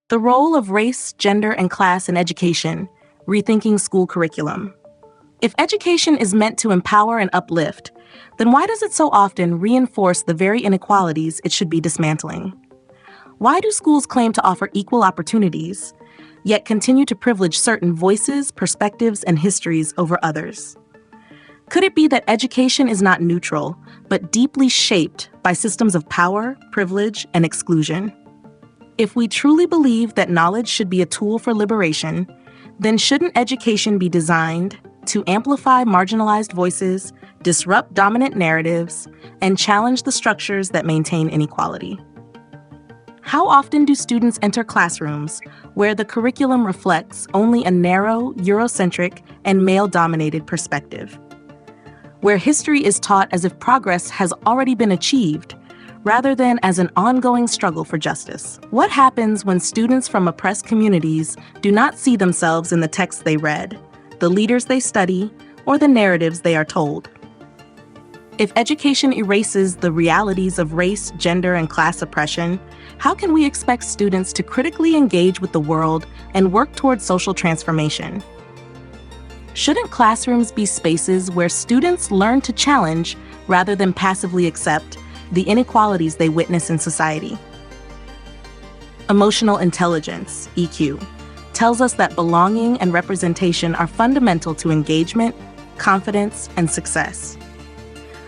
The role of race, gender, and class in education, rethinking school curriculum. If education is meant to empower and uplift, then why does it so often reinforce the very inequalities it should be dismantling? Why do schools claim to offer equal opportunities, yet continue to privilege certain voices, perspectives, and histories over others? Could it be that education is not neutral, but deeply shaped by systems of power, privilege, and exclusion? If we truly believe that knowledge should be a tool for liberation, then shouldn't education be designed to amplify marginalized voices, disrupt dominant narratives, and challenge the structures that maintain inequality? How often do students enter classrooms where the curriculum reflects only a narrow, Eurocentric, and male-dominated perspective? Where history is taught as if progress has already been achieved, rather than as an ongoing struggle for justice? What happens when students from oppressed communities do not see themselves in the texts they read, the leaders they study, or the narratives they are told? If education erases the realities of race, gender, and class oppression, how can we expect students to critically engage with the world and work towards social transformation? Shouldn't classrooms be spaces where students learn to challenge rather than passively accept the inequalities they witness in society? Emotional intelligence, EQ, tells us that belonging and representation are fundamental to engagement, confidence, and success.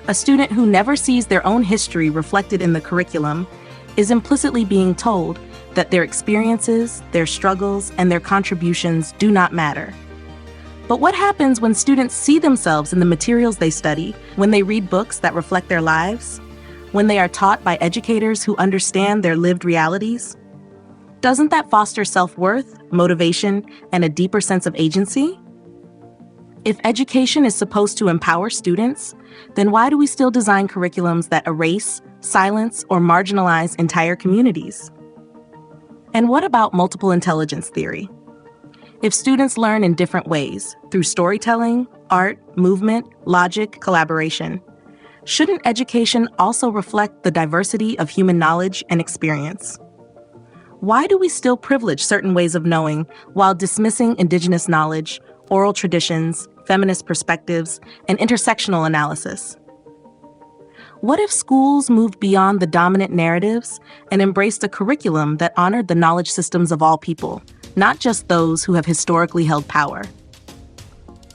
A student who never sees their own history reflected in the curriculum is implicitly being told that their experiences, their struggles, and their contributions do not matter. But what happens when students see themselves in the materials they study, when they read books that reflect their lives, when they are taught by educators who understand their lived realities? Doesn't that foster self-worth, motivation, and a deeper sense of agency? If education is supposed to empower students, then why do we still design curriculums that erase, silence, or marginalize entire communities? And what about multiple intelligence theory? If students learn in different ways, through storytelling, art, movement, logic, collaboration, shouldn't education also reflect the diversity of human knowledge and experience? Why do we still privilege certain ways of knowing while dismissing indigenous knowledge, oral traditions, feminist perspectives, and intersectional analysis? What if schools moved beyond the dominant narratives and embraced a curriculum that honored the knowledge systems of all people, not just those who have historically held power?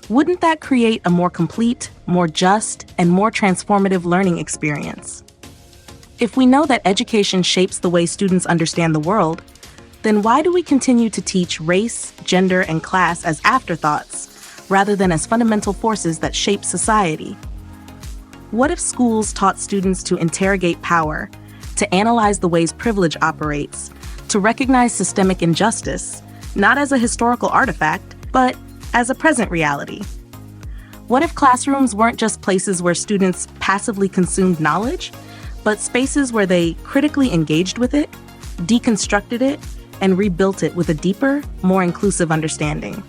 Wouldn't that create a more complete, more just, and more transformative learning experience? If we know that education shapes the way students understand the world, then why do we continue to teach race, gender, and class as afterthoughts, rather than as fundamental forces that shape society? What if schools taught students to interrogate power, to analyze the ways privilege operates, to recognize systemic injustice, not as a historical artifact, but as a present reality? What if classrooms weren't just places where students passively consumed knowledge, but spaces where they critically engaged with it, deconstructed it, and rebuilt it with a deeper, more inclusive understanding?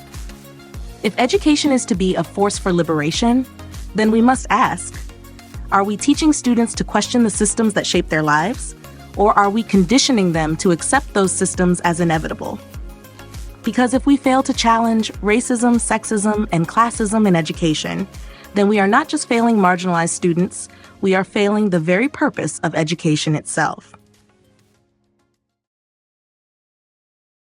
If education is to be a force for liberation, then we must ask, are we teaching students to question the systems that shape their lives, or are we conditioning them to accept those systems as inevitable? Because if we fail to challenge racism, sexism, and classism in education, then we are not just failing marginalized students, we are failing the very purpose of education itself.